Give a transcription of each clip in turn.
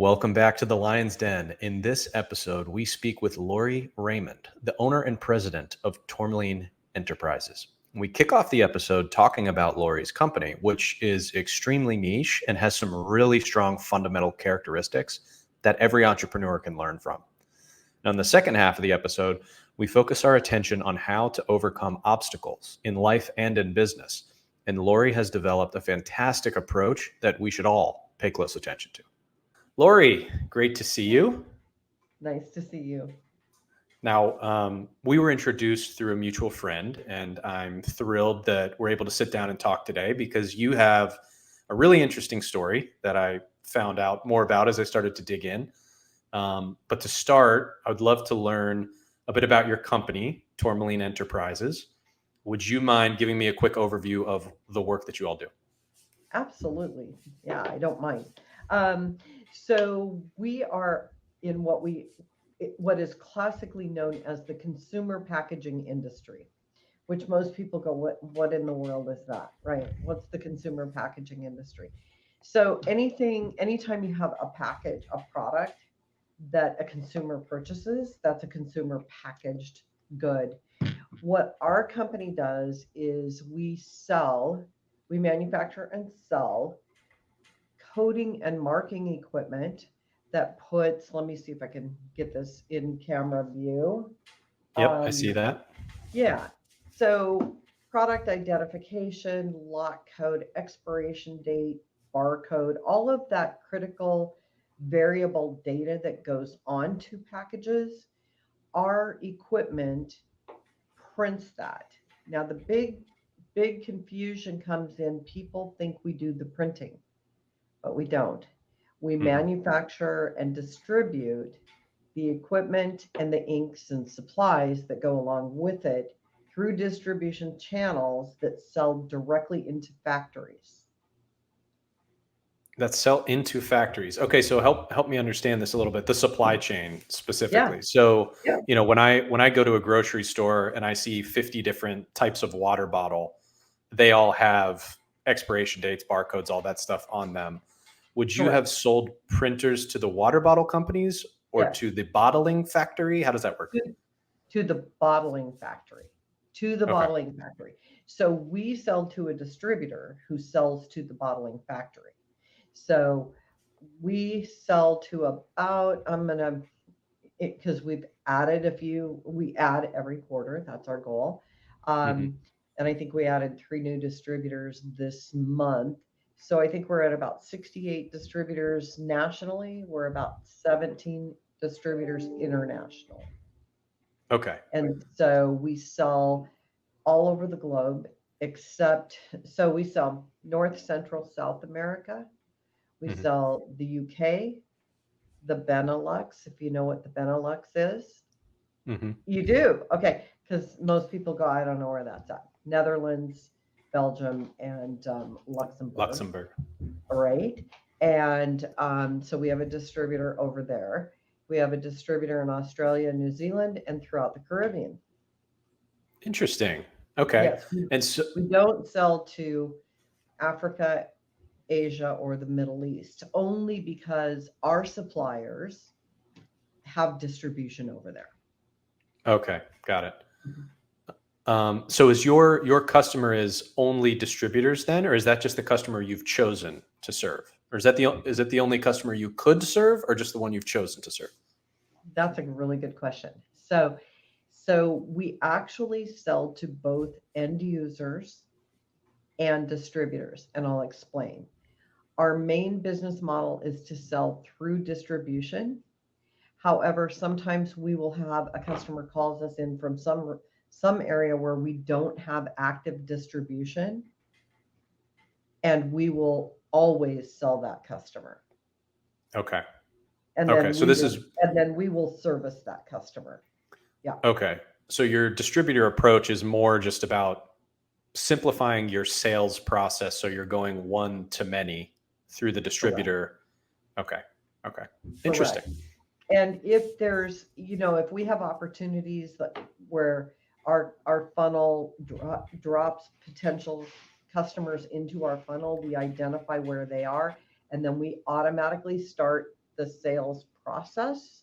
Welcome back to the Lion's Den. In this episode, we speak with Lori Raymond, the owner and president of Tourmaline Enterprises. We kick off the episode talking about Lori's company, which is extremely niche and has some really strong fundamental characteristics that every entrepreneur can learn from. Now, in the second half of the episode, we focus our attention on how to overcome obstacles in life and in business. And Lori has developed a fantastic approach that we should all pay close attention to. Lori, great to see you. Nice to see you. Now, we were introduced through a mutual friend, and I'm thrilled that we're able to sit down and talk today because you have a really interesting story that I found out more about as I started to dig in. But to start, I would love to learn a bit about your company, Tourmaline Enterprises. Would you mind giving me a quick overview of the work that you all do? Absolutely. Yeah, I don't mind. So we are in what is classically known as the consumer packaging industry, which most people go, what in the world is that? Right? What's the consumer packaging industry? So anytime you have a package, a product that a consumer purchases, that's a consumer packaged good. What our company does is we manufacture and sell coding and marking equipment that puts, let me see if I can get this in camera view. Yep, I see Um, that. yeah. So product identification, lot code, expiration date, barcode, all of that critical variable data that goes onto packages, our equipment prints that. Now the big confusion comes in. People think we do the printing, but we don't. We Mhm. manufacture and distribute the equipment and the inks and supplies that go along with it through distribution channels that sell directly into factories. That sell into factories. Okay, so help me understand this a little bit. The supply chain Yeah, specifically. So, yeah, when I go to a grocery store and I see 50 different types of water bottle, they all have expiration dates, barcodes, all that stuff on them. Would you have correct. sold printers to the water bottle companies or to Yes, the bottling factory? How does that work? to, to the bottling factory. To the Okay. bottling factory. So we sell to a distributor who sells to the bottling factory. So we sell to about, I'm going to, because we've added we add every quarter. That's our goal. Hmm. And I think we added 3 new distributors this month. So I think we're at about 68 distributors nationally. We're about 17 distributors internationally. Okay. And so we sell all over the globe, except, so we sell North, Central, South America. We Hmm. sell the UK, the Benelux, if you know what the Benelux is. Hmm. You do? Okay. Because most people go, I don't know where that's at. Netherlands, Belgium, and Luxembourg. Luxembourg. All right. And so we have a distributor over there. We have a distributor in Australia, New Zealand, and throughout the Caribbean. Interesting. Okay. Yes, we, And so we don't sell to Africa, Asia, or the Middle East, only because our suppliers have distribution over there. okay, got it. Mhm. So is your customer is only distributors then, or is that just the customer you've chosen to serve? Or is it the only customer you could serve, or just the one you've chosen to serve? That's a really good question. So we actually sell to both end users and distributors, and I'll explain. Our main business model is to sell through distribution. However, sometimes we will have a customer calls us in from some area where we don't have active distribution, and we will always sell that customer. Okay. And Okay. then So we this will is and then we will service that customer. Yeah, okay. So your distributor approach is more just about simplifying your sales process so you're going one to many through the correct. distributor. Okay. Okay. Interesting. Correct. And if there's, if we have opportunities where our funnel drops potential customers into our funnel, we identify where they are, and then we automatically start the sales process,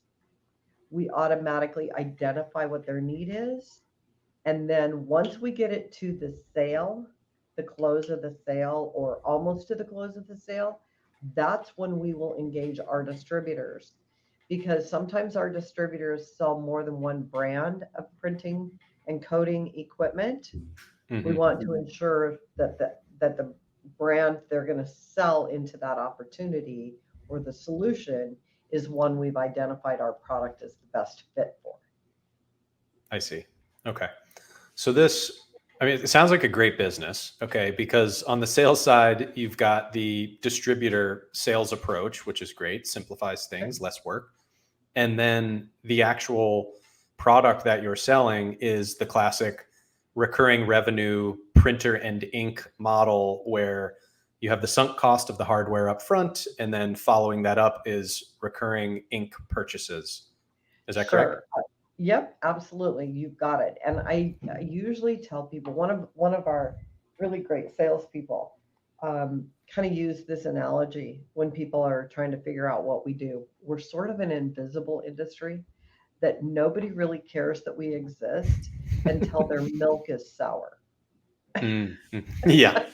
we automatically identify what their need is. And then once we get it to the sale, the close of the sale, or almost to the close of the sale, that's when we will engage our distributors. Because sometimes our distributors sell more than one brand of printing and coding equipment. We Hmm. want to ensure that the brand they're going to sell into that opportunity or the solution is one we've identified our product is the best fit for. I see. Okay. So this, I mean, it sounds like a great business, okay? Because on the sales side, you've got the distributor sales approach, which is great, simplifies Okay. things, less work. And then the actual product that you're selling is the classic recurring revenue printer and ink model where you have the sunk cost of the hardware up front, and then following that up is recurring ink purchases. Is that correct? Sure. Yep, absolutely. You've got it. And I usually tell people one of our really great salespeople kind of use this analogy when people are trying to figure out what we do. We're sort of an invisible industry that nobody really cares that we exist until their milk is sour. Mm, yeah.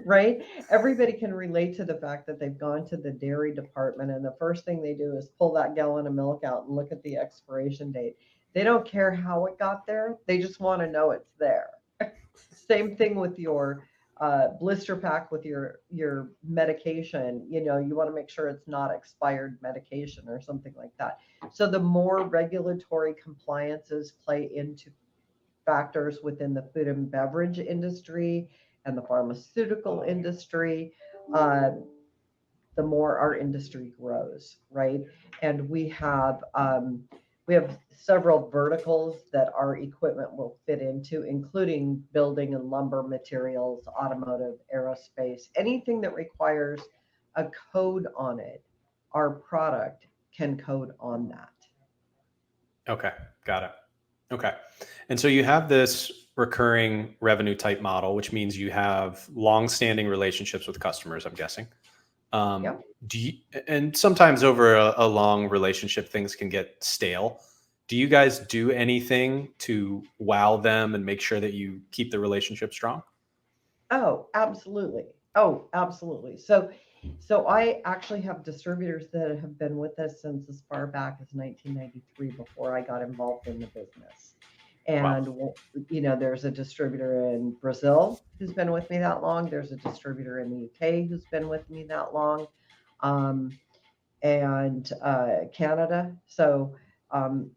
Right? Everybody can relate to the fact that they've gone to the dairy department and the first thing they do is pull that gallon of milk out and look at the expiration date. They don't care how it got there, they just want to know it's there. Same thing with your blister pack with your medication. You want to make sure it's not expired medication or something like that. So the more regulatory compliances play into factors within the food and beverage industry and the pharmaceutical industry, uh, the more our industry grows, right? And we have several verticals that our equipment will fit into, including building and lumber materials, automotive, aerospace, anything that requires a code on it. Our product can code on that. Okay. Got it. Okay. And so you have this recurring revenue type model, which means you have long-standing relationships with customers, I'm guessing. Yeah. Do you, and sometimes over a long relationship, things can get stale. Do you guys do anything to wow them and make sure that you keep the relationship strong? Oh, absolutely. Oh, absolutely. So I actually have distributors that have been with us since as far back as 1993 before I got involved in the business. Wow. And there's a distributor in Brazil who's been with me that long. There's a distributor in the UK who's been with me that long, um, and Canada. So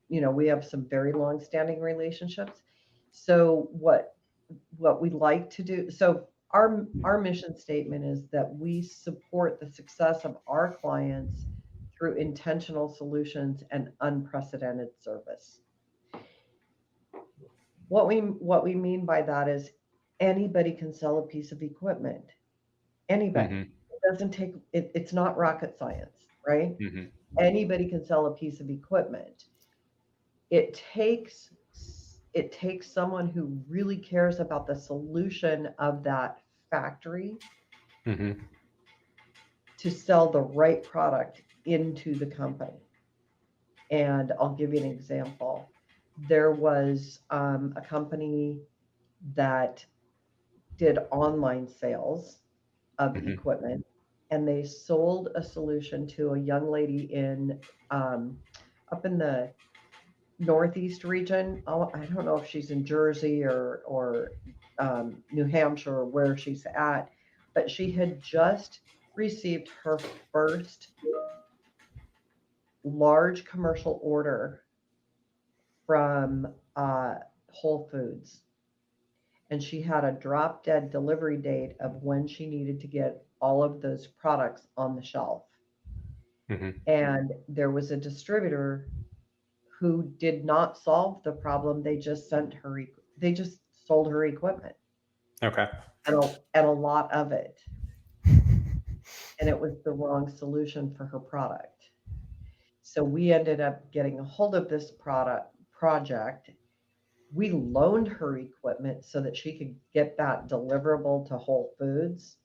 we have some very long-standing relationships. So what we like to do. So our mission statement is that we support the success of our clients through intentional solutions and unprecedented service. What we mean by that is anybody can sell a piece of equipment. Anybody. Hmm. It doesn't take it, it's not rocket science, right? Hmm. Anybody can sell a piece of equipment. It takes it takes someone who really cares about the solution of that factory Hmm. to sell the right product into the company. And I'll give you an example. There was a company that did online sales of Hmm. equipment, and they sold a solution to a young lady in um, up in the Northeast region. Oh, I don't know if she's in Jersey or New Hampshire or where she's at, but she had just received her first large commercial order from Whole Foods, and she had a drop dead delivery date of when she needed to get all of those products on the shelf. Hmm. And there was a distributor who did not solve the problem. They just sold her equipment Okay. and a lot of it. And it was the wrong solution for her product. So we ended up getting a hold of this project. We loaned her equipment so that she could get that deliverable to Whole Foods.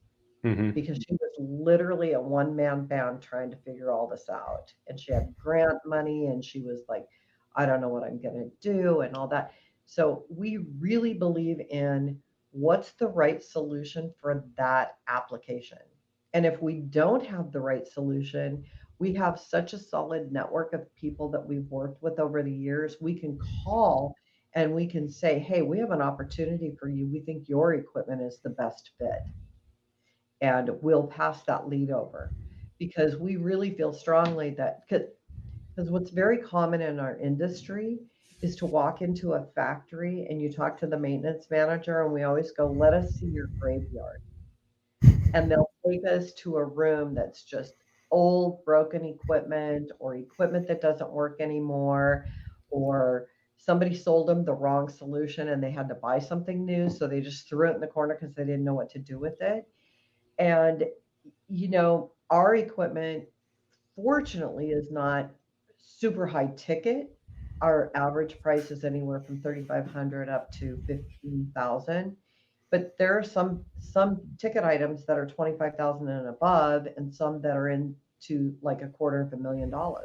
Hmm. because she was literally a one-man band trying to figure all this out. And she had grant money and she was like, I don't know what I'm going to do and all that. So we really believe in what's the right solution for that application. And if we don't have the right solution, we have such a solid network of people that we've worked with over the years. We can call and we can say, hey, we have an opportunity for you. We think your equipment is the best fit, and we'll pass that lead over, because we really feel strongly that, because what's very common in our industry is to walk into a factory and you talk to the maintenance manager and we always go, let us see your graveyard. And they'll take us to a room that's just old broken equipment, or equipment that doesn't work anymore, or somebody sold them the wrong solution and they had to buy something new, so they just threw it in the corner because they didn't know what to do with it. And, our equipment, fortunately, is not super high ticket. Our average price is anywhere from 3,500 up to 15,000. But there are some ticket items that are 25,000 and above, and some that are into like $250,000.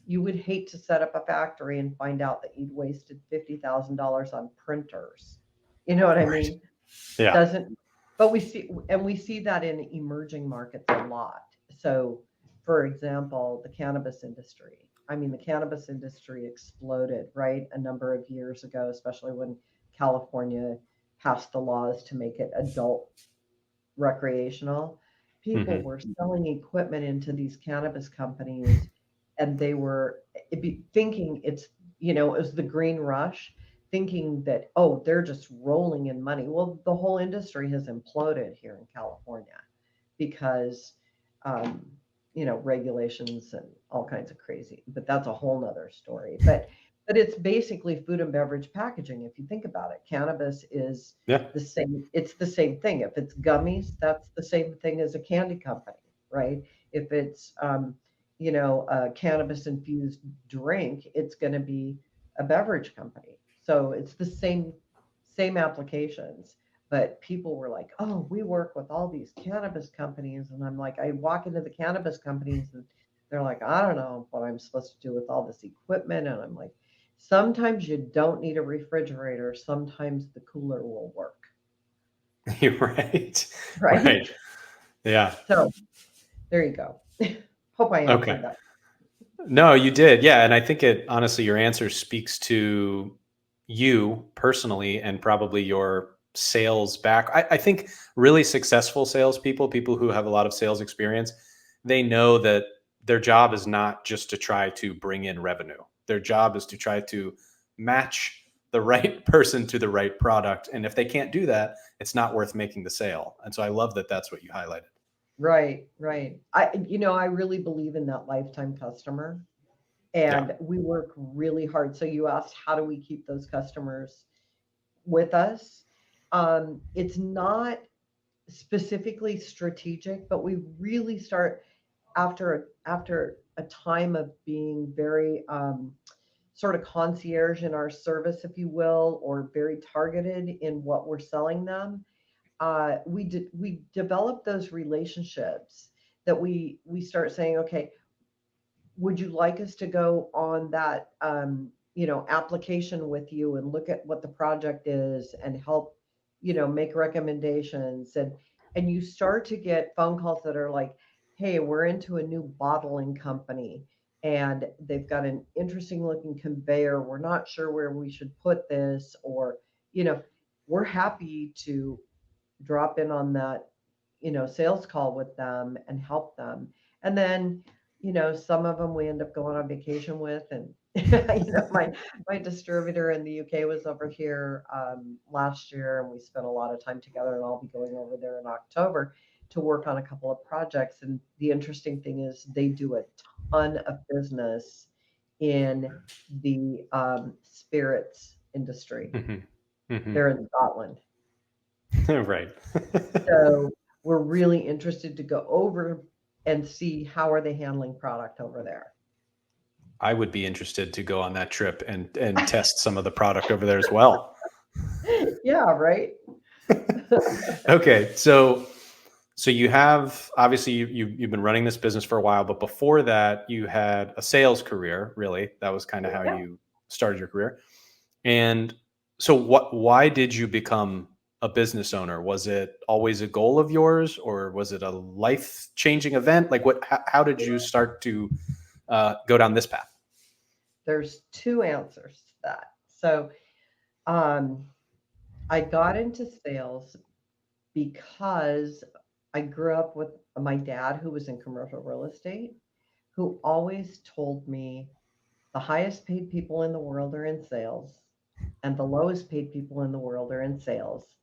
You would hate to set up a factory and find out that you'd wasted $50,000 on printers. You know what I Right. mean? Yeah. Doesn't, but we see that in emerging markets a lot. So, for example, the cannabis industry. I mean, the cannabis industry exploded, right, a number of years ago, especially when California passed the laws to make it adult recreational. People Hmm. were selling equipment into these cannabis companies, and they were thinking it was the green rush, thinking that, oh, they're just rolling in money. Well, the whole industry has imploded here in California because, um, regulations and all kinds of crazy. But that's a whole nother story. But it's basically food and beverage packaging. If you think about it, cannabis is Yeah. the same. It's the same thing. If it's gummies, that's the same thing as a candy company, right? If it's a cannabis infused drink, it's going to be a beverage company. So it's the same applications. But people were like, "Oh, we work with all these cannabis companies," and I'm like, I walk into the cannabis companies and they're like, "I don't know what I'm supposed to do with all this equipment," and I'm like, sometimes you don't need a refrigerator. Sometimes the cooler will work, You're right. right? Right. Yeah. So there you go. Hope I Okay. answered that. No, you did. Yeah. And I think it honestly, your answer speaks to you personally and probably your sales back. I think really successful salespeople, people who have a lot of sales experience, they know that their job is not just to try to bring in revenue. Their job is to try to match the right person to the right product. And if they can't do that, it's not worth making the sale. And so I love that that's what you highlighted. Right, right. I really believe in that lifetime customer, Yeah. and we work really hard. So you asked, how do we keep those customers with us? It's not specifically strategic, but we really start after a time of being very sort of concierge in our service, if you will, or very targeted in what we're selling them. We develop those relationships that we start saying, okay, would you like us to go on that application with you and look at what the project is and help make recommendations, and you start to get phone calls that are like, hey, we're into a new bottling company and they've got an interesting looking conveyor, we're not sure where we should put this, or you know we're happy to drop in on that sales call with them and help them. And then some of them we end up going on vacation with. And my distributor in the UK was over here last year, and we spent a lot of time together, and I'll be going over there in October to work on a couple of projects. And the interesting thing is they do a ton of business in the spirits industry. Hmm. Hmm. They're in Scotland. Right. So we're really interested to go over and see how are they handling product over there. I would be interested to go on that trip and test some of the product over there as well. Yeah, right. Okay, so So you have obviously you've been running this business for a while, but before that you had a sales career. Really, that was kind of how Yeah. you started your career. And so why did you become a business owner? Was it always a goal of yours, or was it a life-changing event? Like how did you start to go down this path? There's two answers to that. So um, I got into sales because I grew up with my dad, who was in commercial real estate, who always told me the highest paid people in the world are in sales, and the lowest paid people in the world are in sales,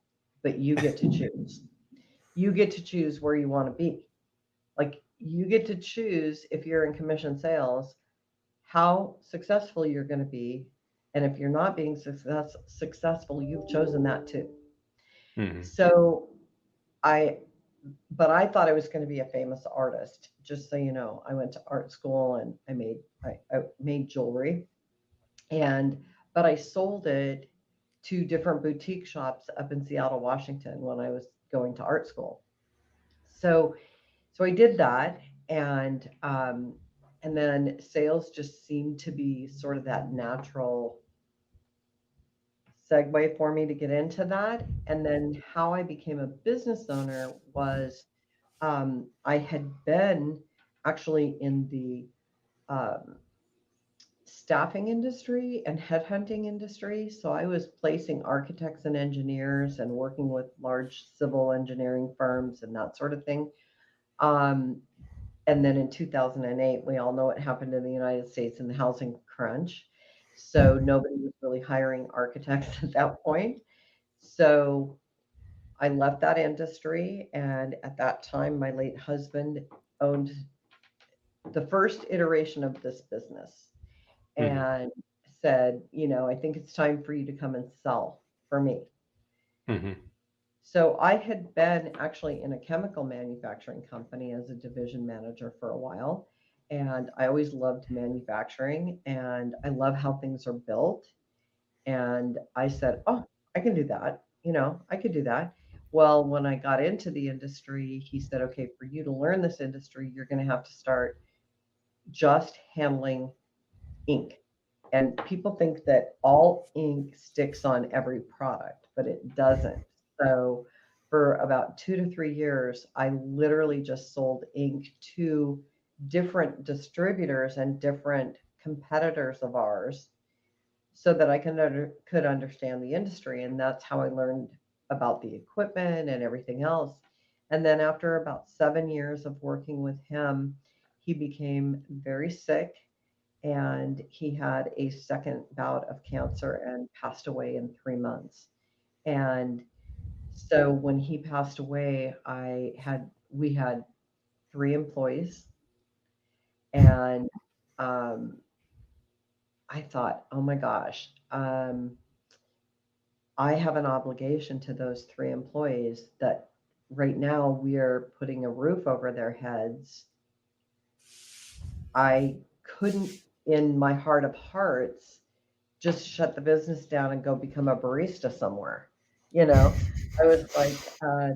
but you get to choose. You get to choose where you want to be. Like you get to choose if you're in commission sales, how successful you're going to be. And if you're not being successful, you've chosen that too. Hmm. So I, but I thought I was going to be a famous artist. Just so you know, I went to art school and I made jewelry, and but I sold it to different boutique shops up in Seattle, Washington when I was going to art school. So so I did that, and then sales just seemed to be sort of that natural segue for me to get into that. And then how I became a business owner was I had been actually in the um, staffing industry and headhunting industry. So I was placing architects and engineers and working with large civil engineering firms and that sort of thing. Um, and then in 2008, we all know what happened in the United States in the housing crunch. So nobody was really hiring architects at that point. So I left that industry. And at that time, my late husband owned the first iteration of this business Hmm. and said, I think it's time for you to come and sell for me. Hmm. So I had been actually in a chemical manufacturing company as a division manager for a while. And I always loved manufacturing and I love how things are built. And I said, oh, I can do that. I could do that. Well, when I got into the industry, he said, okay, for you to learn this industry, you're going to have to start just handling ink. And people think that all ink sticks on every product, but it doesn't. So for about 2 to 3 years, I literally just sold ink to different distributors and different competitors of ours so that I could understand the industry. And that's how I learned about the equipment and everything else. And then after about 7 years of working with him, he became very sick and he had a second bout of cancer and passed away in 3 months. And so when he passed away, we had 3 employees, and um, I thought, oh my gosh, I have an obligation to those 3 employees that right now we are putting a roof over their heads. I couldn't, in my heart of hearts, just shut the business down and go become a barista somewhere. You know, I was like,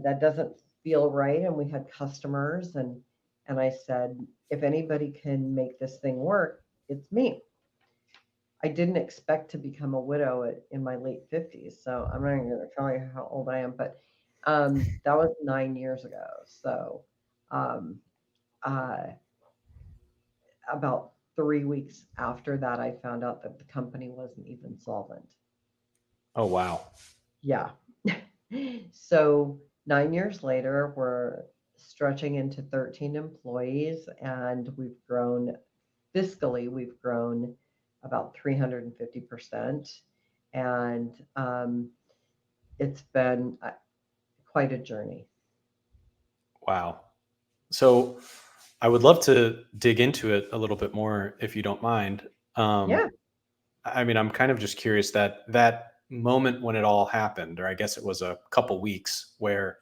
that doesn't feel right. And we had customers, and I said, if anybody can make this thing work, it's me. I didn't expect to become a widow in my late 50s. So I'm not even going to tell you how old I am, but that was 9 years ago. So um, uh, about 3 weeks after that, I found out that the company wasn't even solvent. Oh, wow. Yeah. So 9 years later, we're stretching into 13 employees, and we've grown about 350%. And it's been quite a journey. Wow. So I would love to dig into it a little bit more if you don't mind. Um, Yeah. I mean, I'm kind of just curious that moment when it all happened, or I guess it was a couple weeks where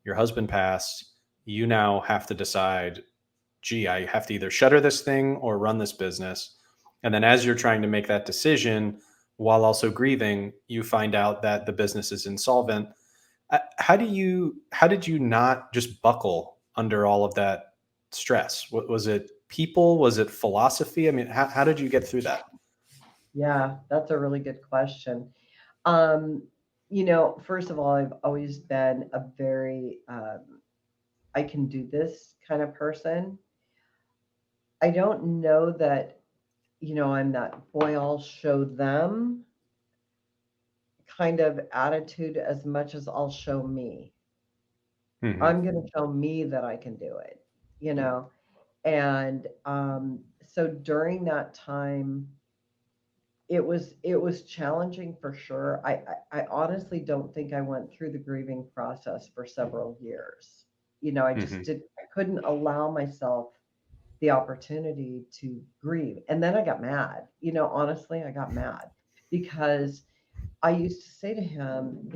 your husband passed, you now have to decide, gee, I have to either shutter this thing or run this business. And then as you're trying to make that decision while also grieving, you find out that the business is insolvent. How did you not just buckle under all of that stress? What was it? People? Was it philosophy? I mean, how did you get through that? Yeah, that's a really good question. Um, first of all, I've always been a very I can do this kind of person. I don't know that, I'm that boy, I'll show them kind of attitude as much as I'll show me. Hmm. I'm going to show me that I can do it, you know? And so during that time, it was challenging for sure. I honestly don't think I went through the grieving process for several years. I just Hmm. did. I couldn't allow myself the opportunity to grieve, and then I got mad. Honestly, I got mad because I used to say to him,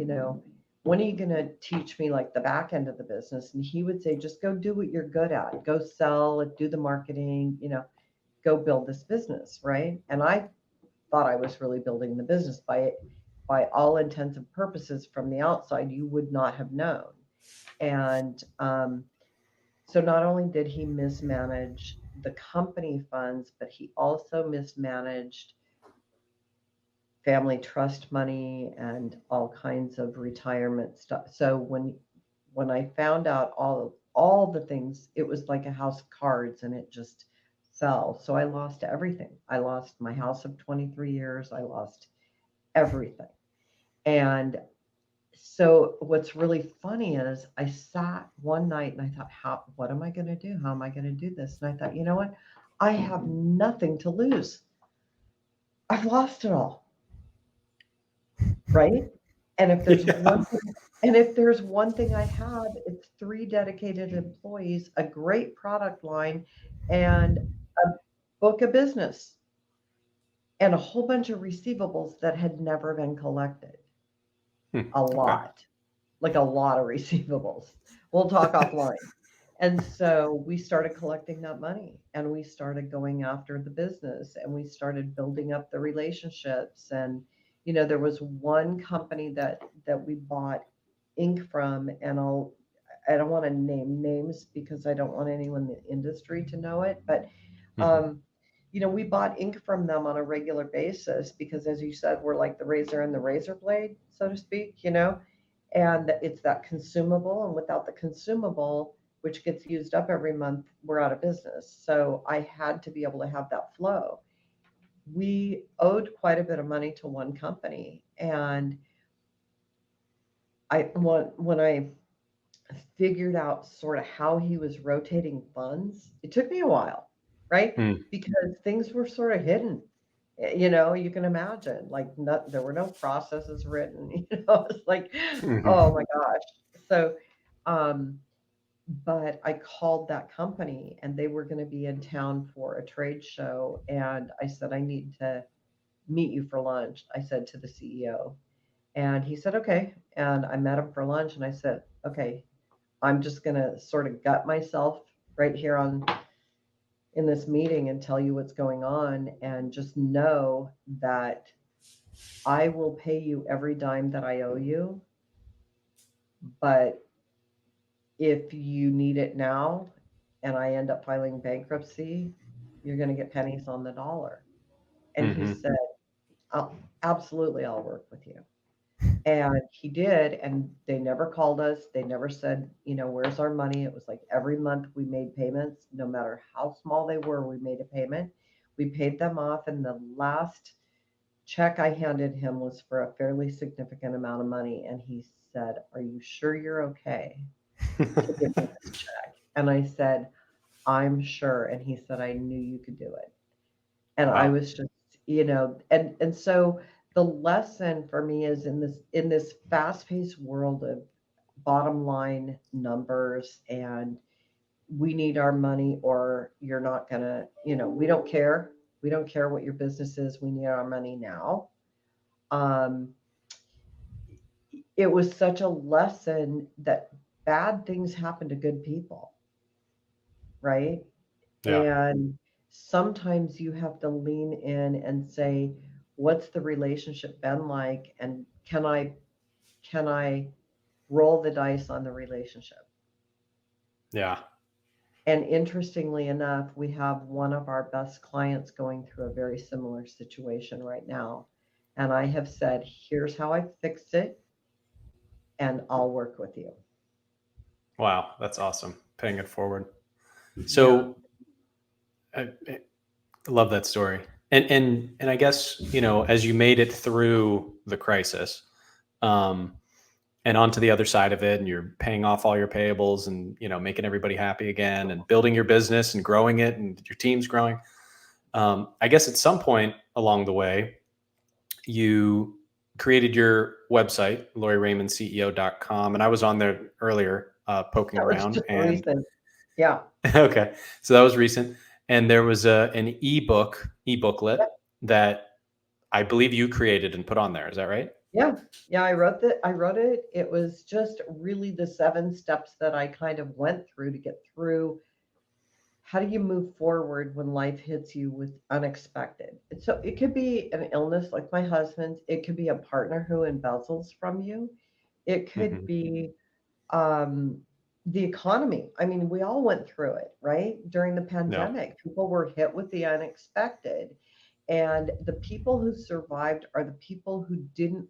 when are you going to teach me like the back end of the business? And he would say, just go do what you're good at. Go sell it, do the marketing, go build this business, right? And I thought I was really building the business by all intents and purposes from the outside, you would not have known. And so not only did he mismanage the company funds, but he also mismanaged family trust money and all kinds of retirement stuff. So when I found out all the things, it was like a house of cards and it just fell. So I lost everything. I lost my house of 23 years. I lost everything. And so what's really funny is I sat one night and I thought, what am I going to do? How am I going to do this? And I thought, you know what? I have nothing to lose. I've lost it all, right? And if there's Yeah. one thing, and if there's one thing I have, it's three dedicated employees, a great product line, and a book of business, and a whole bunch of receivables that had never been collected. Hmm. A Okay. lot, like a lot of receivables. We'll talk offline. And so we started collecting that money and we started going after the business and we started building up the relationships. And, there was one company that we bought ink from, and I don't want to name names because I don't want anyone in the industry to know it, but Hmm. um, we bought ink from them on a regular basis because, as you said, we're like the razor and the razor blade, so to speak, and it's that consumable. And without the consumable, which gets used up every month, we're out of business. So I had to be able to have that flow. We owed quite a bit of money to one company. And when I figured out sort of how he was rotating funds, it took me a while, right? Hmm. Because things were sort of hidden. You can imagine, like, there were no processes written. It's like, oh Hmm. my gosh. So, um, but I called that company and they were going to be in town for a trade show. And I said, I need to meet you for lunch, I said to the CEO. And he said, okay. And I met him for lunch and I said, okay, I'm just going to sort of gut myself right here on in this meeting and tell you what's going on, and just know that I will pay you every dime that I owe you, but if you need it now and I end up filing bankruptcy, you're going to get pennies on the dollar. And he Hmm. said, absolutely, I'll work with you. And he did. And they never called us. They never said, where's our money? It was like every month we made payments, no matter how small they were, we made a payment. We paid them off. And the last check I handed him was for a fairly significant amount of money. And he said, are you sure you're okay to give me this check? And I said, I'm sure. And he said, I knew you could do it. And I Wow. was just, and so the lesson for me is in this fast-paced world of bottom line numbers, and we need our money or you're not gonna, we don't care. We don't care what your business is. We need our money now. Um, it was such a lesson that bad things happen to good people, right? Yeah. And sometimes you have to lean in and say, what's the relationship been like? And can I roll the dice on the relationship. Yeah. And interestingly enough, we have one of our best clients going through a very similar situation right now. And I have said, here's how I fixed it, and I'll work with you. Wow. That's awesome. Paying it forward. Yeah. So I love that story. And I guess, as you made it through the crisis, and onto the other side of it, and you're paying off all your payables and, making everybody happy again and building your business and growing it and your team's growing. I guess at some point along the way, you created your website, LoriRaymondCEO.com. And I was on there earlier, poking That was around, just and recent. Yeah. okay. So that was recent. And there was an e-booklet that I believe you created and put on there. Is that right? Yeah. Yeah. I wrote it. It was just really the 7 steps that I kind of went through to get through. How do you move forward when life hits you with unexpected? So it could be an illness like my husband's. It could be a partner who embezzles from you. It could Mm-hmm. be um, the economy. I mean, we all went through it, right? During the No. pandemic, people were hit with the unexpected. And the people who survived are the people who didn't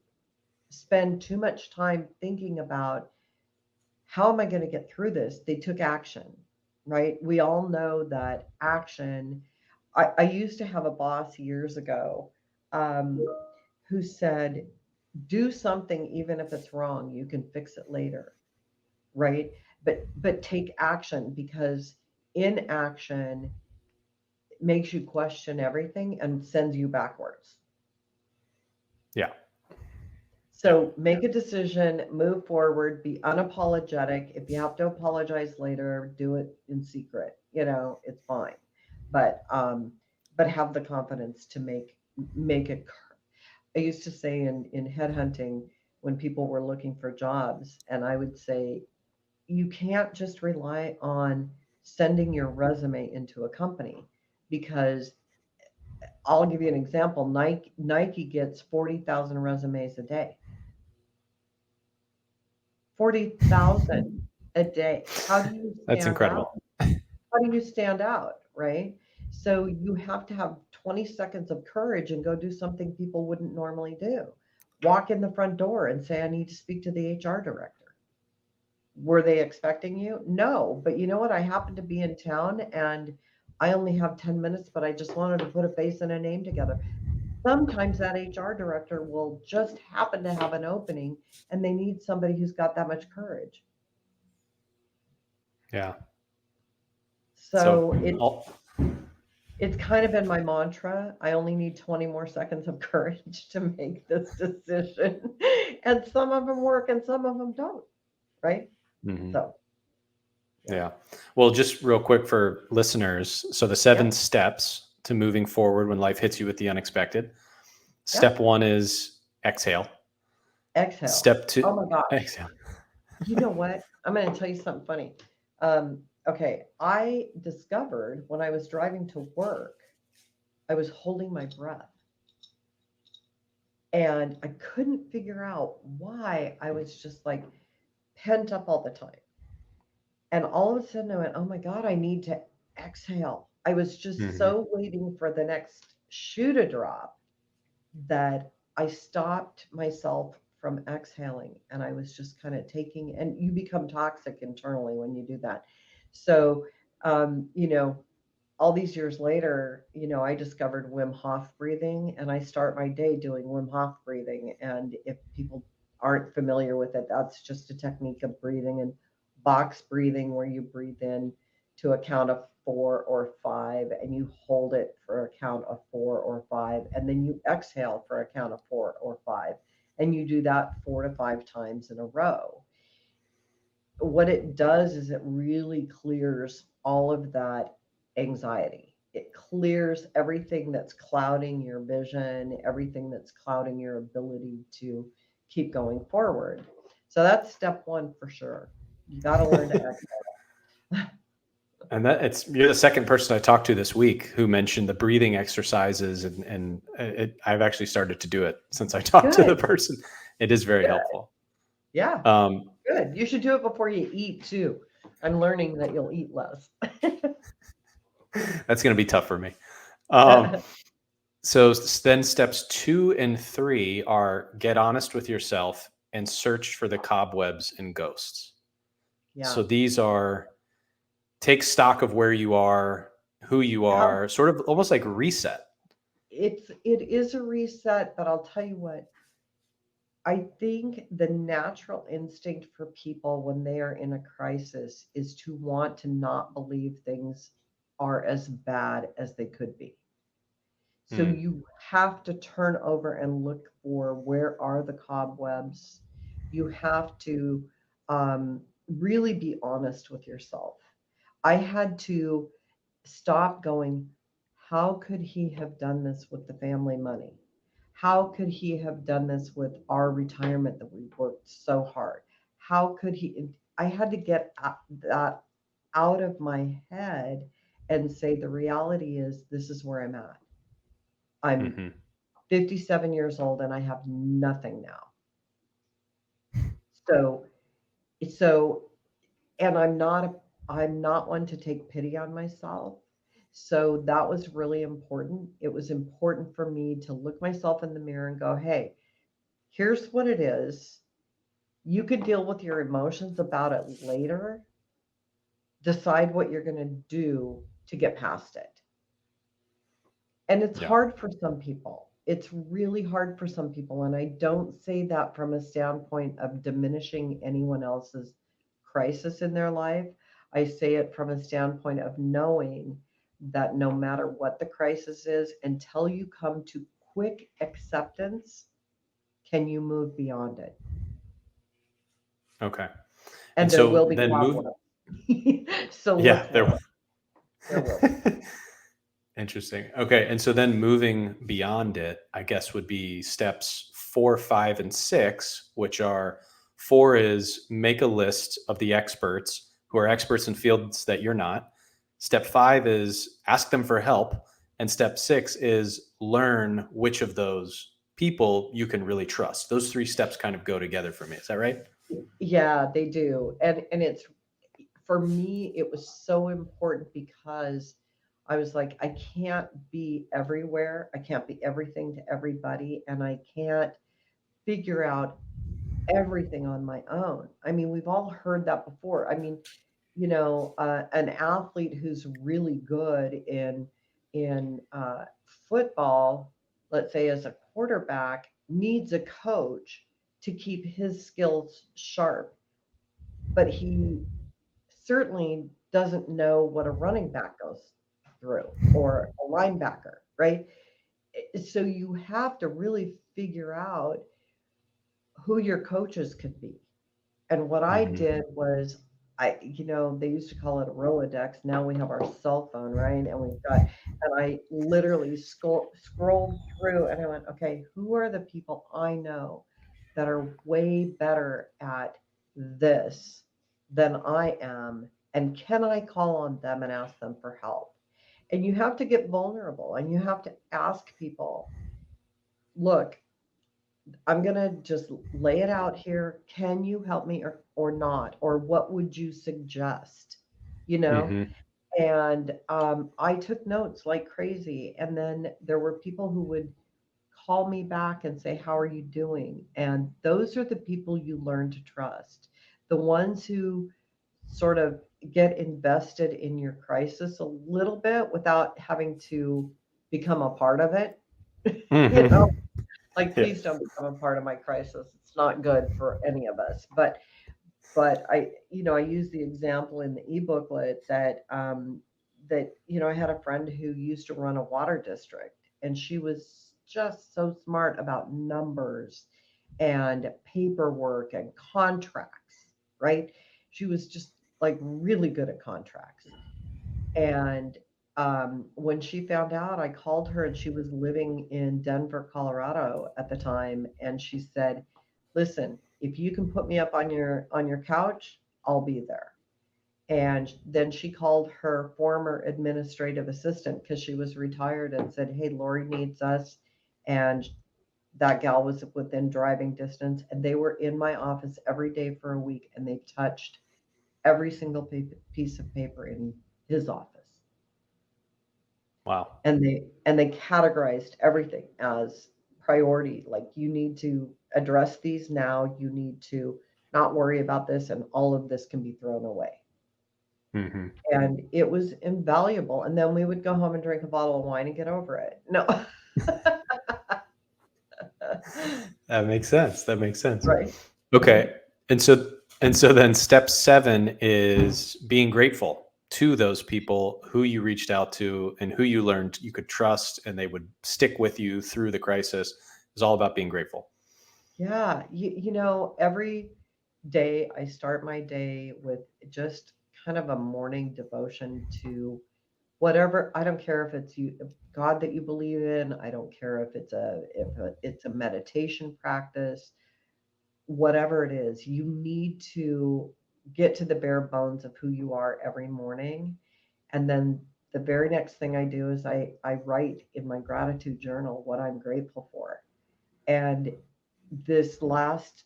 spend too much time thinking about how am I going to get through this? They took action, right? We all know that action. I used to have a boss years ago um, who said, do something even if it's wrong, you can fix it later, right? But take action, because inaction makes you question everything and sends you backwards. Yeah. So make a decision, move forward, be unapologetic. If you have to apologize later, do it in secret. It's fine. But have the confidence to make it. I used to say in headhunting, when people were looking for jobs, and I would say, you can't just rely on sending your resume into a company, because I'll give you an example. Nike gets 40,000 resumes a day. 40,000 a day. How do you That's stand out? incredible. How do you stand out, right? So you have to have 20 seconds of courage and go do something people wouldn't normally do. Walk in the front door and say, I need to speak to the HR director. Were they expecting you? No, but you know what? I happened to be in town and I only have 10 minutes, but I just wanted to put a face and a name together. Sometimes that HR director will just happen to have an opening and they need somebody who's got that much courage. Yeah. So So it's kind of been my mantra. I only need 20 more seconds of courage to make this decision. And some of them work and some of them don't, right? mhm. So, Yeah. Well, just real quick for listeners. So the yeah, 7 steps to moving forward when life hits you with the unexpected. yeah. Step 1 is exhale. Exhale. Step 2, Oh my gosh. exhale. You know what? I'm going to tell you something funny. Okay. I discovered when I was driving to work, I was holding my breath and I couldn't figure out why I was just like pent up all the time. And all of a sudden I went, oh my God, I need to exhale. I was just Mhm. so waiting for the next shoe to drop that I stopped myself from exhaling. And I was just kind of taking, and you become toxic internally when you do that. So, you know, all these years later, I discovered Wim Hof breathing, and I start my day doing Wim Hof breathing. And if people aren't familiar with it, that's just a technique of breathing and box breathing, where you breathe in to a count of 4 or 5, and you hold it for a count of 4 or 5, and then you exhale for a count of 4 or 5, and you do that 4 to 5 times in a row. What it does is it really clears all of that anxiety. It clears everything that's clouding your vision, everything that's clouding your ability to keep going forward. So that's step 1 for sure. You got to learn to exhale. And you're the second person I talked to this week who mentioned the breathing exercises, and I've actually started to do it since I talked to the Good, person. It is very good. helpful. Yeah, Um, Good. You should do it before you eat too. I'm learning that you'll eat less. That's going to be tough for me. Um, so then steps 2 and 3 are get honest with yourself and search for the cobwebs and ghosts. Yeah. So these are take stock of where you are, who you How are, sort of almost like reset. it is a reset, but I'll tell you what, I think the natural instinct for people when they are in a crisis is to want to not believe things are as bad as they could be. So Hmm. you have to turn over and look for where are the cobwebs. You have to really be honest with yourself. I had to stop going, how could he have done this with the family money? How could he have done this with our retirement that we worked so hard? How could he? I had to get that out of my head and say, the reality is, this is where I'm at. I'm Hmm. 57 years old and I have nothing now. So, so, and I'm not one to take pity on myself. So that was really important. It was important for me to look myself in the mirror and go, hey, here's what it is. You can deal with your emotions about it later. Decide what you're going to do to get past it. And it's Yeah. hard for some people. It's really hard for some people. And I don't say that from a standpoint of diminishing anyone else's crisis in their life. I say it from a standpoint of knowing that no matter what the crisis is, until you come to quick acceptance, can you move beyond it? Okay. And And there so will be then move. cobwebs. So look Yeah. for There. them. There will be. Interesting. Okay. And so then moving beyond it, I guess, would be steps 4, 5, and 6, which are 4 is make a list of the experts who are experts in fields that you're not. Step 5 is ask them for help. And step 6 is learn which of those people you can really trust. Those 3 steps kind of go together for me. Is that right? Yeah, they do. And it's for me, it was so important because I was like, I can't be everywhere. I can't be everything to everybody. And I can't figure out everything on my own. I mean, we've all heard that before. I mean, an athlete who's really good in football, let's say as a quarterback, needs a coach to keep his skills sharp, but he certainly doesn't know what a running back goes through or a linebacker, right? So you have to really figure out who your coaches could be. And what I Hmm. did was, they used to call it a Rolodex. Now we have our cell phone, right? And I literally scrolled through and I went, okay, who are the people I know that are way better at this than I am? And can I call on them and ask them for help? And you have to get vulnerable and you have to ask people, look, I'm going to just lay it out here. Can you help me or not? Or what would you suggest? You know? Hmm. And I took notes like crazy. And then there were people who would call me back and say, how are you doing? And those are the people you learn to trust. The ones who sort of get invested in your crisis a little bit without having to become a part of it. you Hmm. know, like, Yeah. please don't become a part of my crisis. It's not good for any of us. But I use the example in the e-booklet that I had a friend who used to run a water district, and she was just so smart about numbers and paperwork and contracts, right? She was just like really good at contracts. And when she found out, I called her and she was living in Denver, Colorado at the time. And she said, listen, if you can put me up on your couch, I'll be there. And then she called her former administrative assistant because she was retired and said, hey, Lori needs us. And That gal was within driving distance, and they were in my office every day for a week, and they touched every single piece of paper in his office, Wow. and they categorized everything as priority. Like, you need to address these now. You need to not worry about this, and all of this can be thrown away. Hmm. And it was invaluable. And then we would go home and drink a bottle of wine and get over it. No. That makes sense. That makes sense. Right. Right. Okay. And so then step 7 is being grateful to those people who you reached out to and who you learned you could trust and they would stick with you through the crisis. It's all about being grateful. Yeah. Every day I start my day with just kind of a morning devotion to whatever. I don't care if it's God that you believe in. I don't care if it's a meditation practice, whatever it is. You need to get to the bare bones of who you are every morning. And then the very next thing I do is I write in my gratitude journal what I'm grateful for. And this last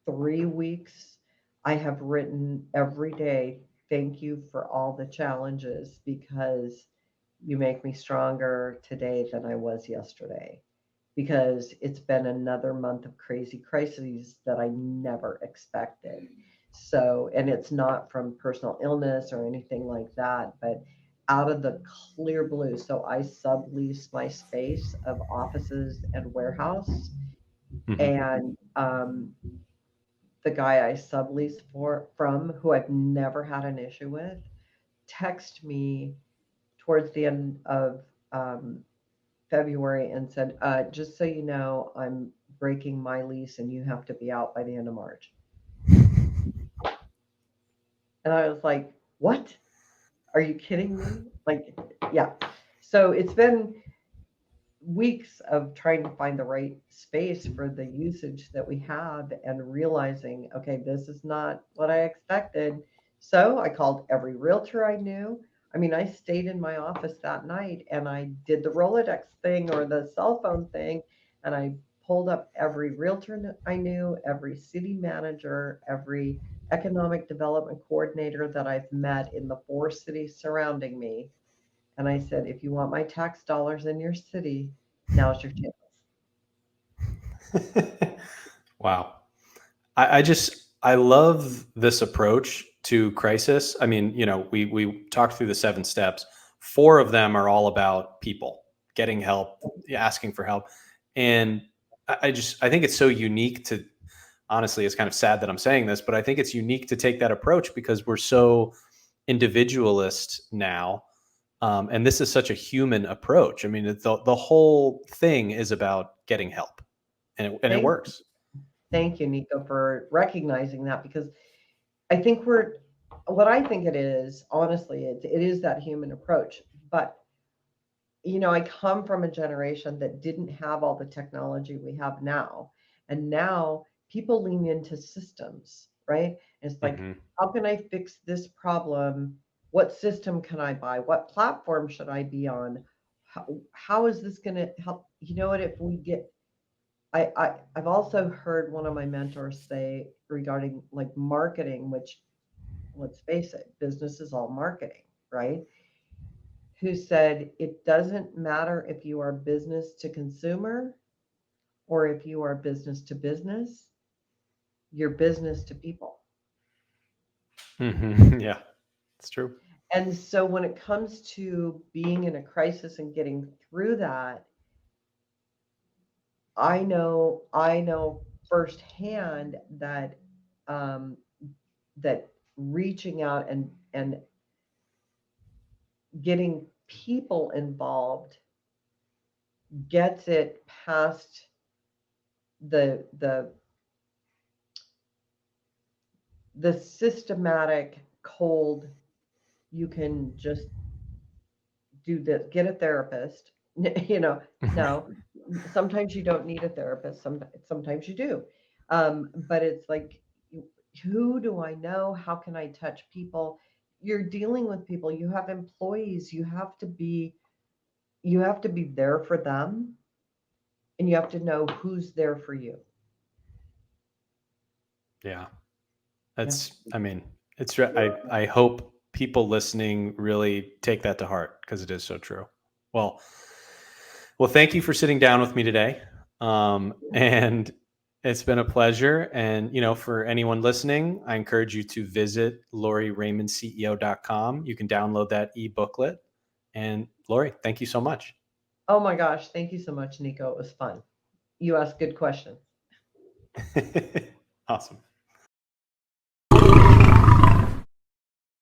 3 weeks, I have written every day, thank you for all the challenges, because you make me stronger today than I was yesterday. Because it's been another month of crazy crises that I never expected. So, and it's not from personal illness or anything like that, but out of the clear blue. So I sublease my space of offices and warehouse, Hmm. and the guy I sublease from, who I've never had an issue with, text me towards the end of um, February and said, "Just so you know, I'm breaking my lease, and you have to be out by the end of March." And I was like, "What? Are you kidding me?" Like, yeah. So it's been weeks of trying to find the right space for the usage that we have, and realizing, okay, this is not what I expected. So I called every realtor I knew. I mean, I stayed in my office that night and I did the Rolodex thing or the cell phone thing, and I pulled up every realtor I knew, every city manager, every economic development coordinator that I've met in the 4 cities surrounding me, and I said, if you want my tax dollars in your city, now's your chance. Wow. I love this approach to crisis. I mean, we talked through the 7 steps. 4 of them are all about people getting help, asking for help. And I think it's so unique to, honestly, it's kind of sad that I'm saying this, but I think it's unique to take that approach because we're so individualist now. And this is such a human approach. I mean, the whole thing is about getting help, and it Thank, works. thank you, Nico, for recognizing that, because I think what I think it is, honestly, it is that human approach. But, I come from a generation that didn't have all the technology we have now. And now people lean into systems, right? And it's like, Hmm. how can I fix this problem? What system can I buy? What platform should I be on? How is this going to help? You know what? If we get, I've also heard one of my mentors say regarding like marketing, which, let's face it, business is all marketing, right? Who said it doesn't matter if you are business to consumer or if you are business to business, you're business to people. Hmm. Yeah, it's true. And so when it comes to being in a crisis and getting through that, I know firsthand that um, that reaching out and getting people involved gets it past the the systematic cold. You can just do this, get a therapist. No, sometimes you don't need a therapist. Sometimes you do. But it's like, who do I know? How can I touch people? You're dealing with people. You have employees. You have to be there for them. and you have to know who's there for you. Yeah. I mean, I hope people listening really take that to heart because it is so true. Well, thank you for sitting down with me today. And it's been a pleasure. And, for anyone listening, I encourage you to visit LoriRaymondCEO.com. You can download that e-booklet. And Lori, thank you so much. Oh my gosh. Thank you so much, Nico. It was fun. You asked good questions. Awesome.